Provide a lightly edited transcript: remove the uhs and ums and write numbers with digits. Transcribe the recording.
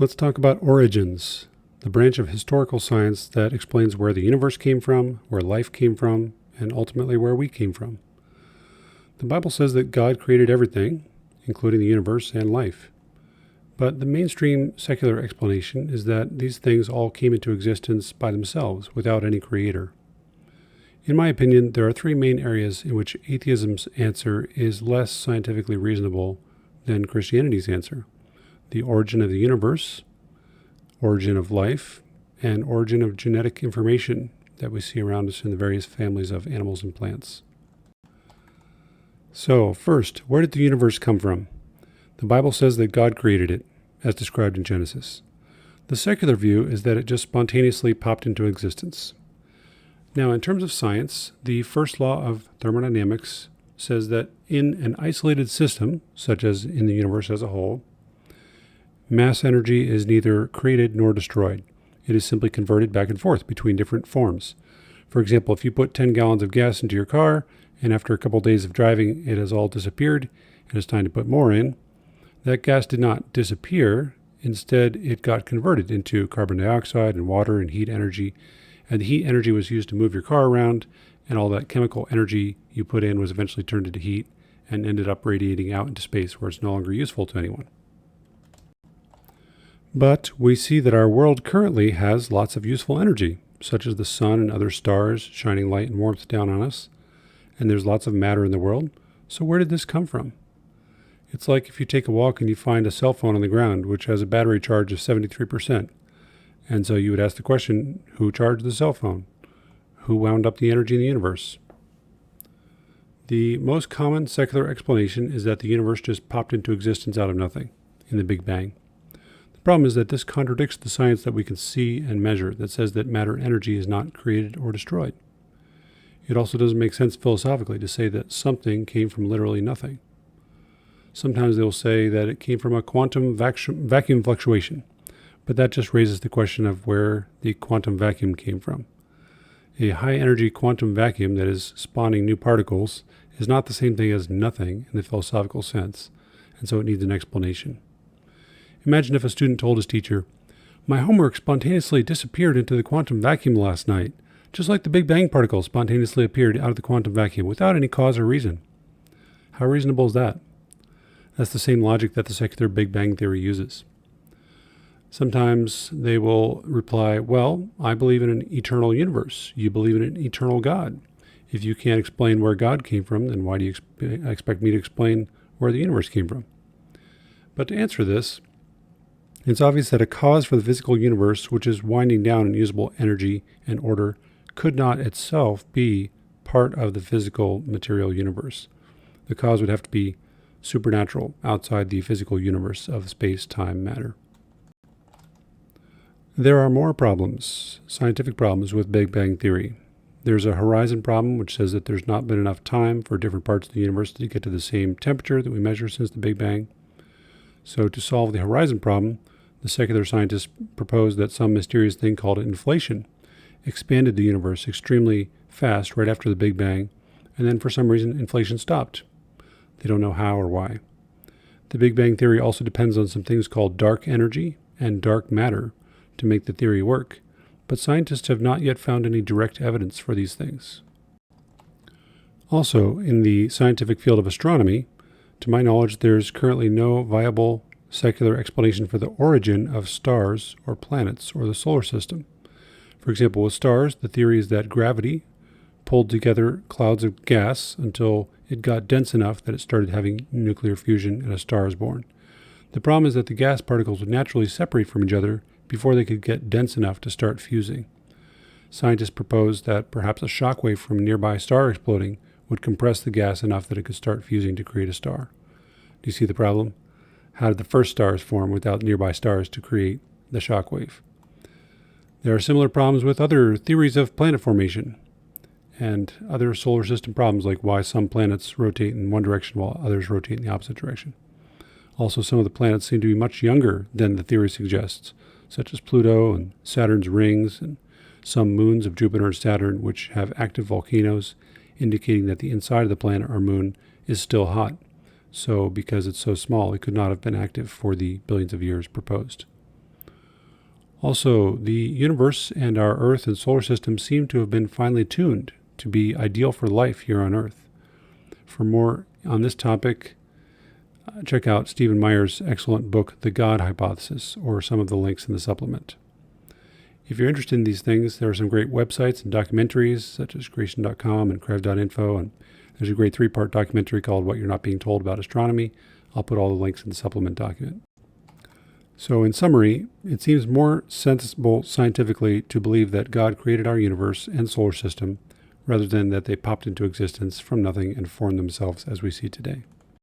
Let's talk about origins, the branch of historical science that explains where the universe came from, where life came from, and ultimately where we came from. The Bible says that God created everything, including the universe and life. But the mainstream secular explanation is that these things all came into existence by themselves, without any creator. In my opinion, there are three main areas in which atheism's answer is less scientifically reasonable than Christianity's answer: the origin of the universe, origin of life, and origin of genetic information that we see around us in the various families of animals and plants. So, first, where did the universe come from? The Bible says that God created it, as described in Genesis. The secular view is that it just spontaneously popped into existence. Now, in terms of science, the first law of thermodynamics says that in an isolated system, such as in the universe as a whole, mass energy is neither created nor destroyed. It is simply converted back and forth between different forms. For example, if you put 10 gallons of gas into your car, and after a couple days of driving it has all disappeared, and it's time to put more in, that gas did not disappear. Instead, it got converted into carbon dioxide and water and heat energy, and the heat energy was used to move your car around, and all that chemical energy you put in was eventually turned into heat and ended up radiating out into space where it's no longer useful to anyone. But we see that our world currently has lots of useful energy, such as the sun and other stars shining light and warmth down on us, and there's lots of matter in the world. So where did this come from? It's like if you take a walk and you find a cell phone on the ground which has a battery charge of 73%. And so you would ask the question, who charged the cell phone? Who wound up the energy in the universe? The most common secular explanation is that the universe just popped into existence out of nothing in the Big Bang. The problem is that this contradicts the science that we can see and measure that says that matter and energy is not created or destroyed. It also doesn't make sense philosophically to say that something came from literally nothing. Sometimes they will say that it came from a quantum vacuum fluctuation, but that just raises the question of where the quantum vacuum came from. A high-energy quantum vacuum that is spawning new particles is not the same thing as nothing in the philosophical sense, and so it needs an explanation. Imagine if a student told his teacher, "My homework spontaneously disappeared into the quantum vacuum last night, just like the Big Bang particles spontaneously appeared out of the quantum vacuum without any cause or reason." How reasonable is that? That's the same logic that the secular Big Bang theory uses. Sometimes they will reply, "Well, I believe in an eternal universe. You believe in an eternal God. If you can't explain where God came from, then why do you expect me to explain where the universe came from?" But to answer this, it's obvious that a cause for the physical universe, which is winding down in usable energy and order, could not itself be part of the physical material universe. The cause would have to be supernatural, outside the physical universe of space, time, matter. There are more problems, scientific problems, with Big Bang theory. There's a horizon problem, which says that there's not been enough time for different parts of the universe to get to the same temperature that we measure since the Big Bang. So to solve the horizon problem, the secular scientists proposed that some mysterious thing called inflation expanded the universe extremely fast right after the Big Bang, and then for some reason inflation stopped. They don't know how or why. The Big Bang theory also depends on some things called dark energy and dark matter to make the theory work, but scientists have not yet found any direct evidence for these things. Also, in the scientific field of astronomy, to my knowledge, there's currently no viable secular explanation for the origin of stars or planets or the solar system. For example, with stars, the theory is that gravity pulled together clouds of gas until it got dense enough that it started having nuclear fusion and a star is born. The problem is that the gas particles would naturally separate from each other before they could get dense enough to start fusing. Scientists proposed that perhaps a shock wave from a nearby star exploding would compress the gas enough that it could start fusing to create a star. Do you see the problem? How did the first stars form without nearby stars to create the shock wave? There are similar problems with other theories of planet formation and other solar system problems, like why some planets rotate in one direction while others rotate in the opposite direction. Also, some of the planets seem to be much younger than the theory suggests, such as Pluto and Saturn's rings and some moons of Jupiter and Saturn, which have active volcanoes, indicating that the inside of the planet or moon is still hot. So because it's so small, it could not have been active for the billions of years proposed. Also, the universe and our Earth and solar system seem to have been finely tuned to be ideal for life here on Earth. For more on this topic, check out Stephen Meyer's excellent book, The God Hypothesis, or some of the links in the supplement. If you're interested in these things, there are some great websites and documentaries, such as creation.com and crev.info, and there's a great 3-part documentary called What You're Not Being Told About Astronomy. I'll put all the links in the supplement document. So in summary, it seems more sensible scientifically to believe that God created our universe and solar system rather than that they popped into existence from nothing and formed themselves as we see today.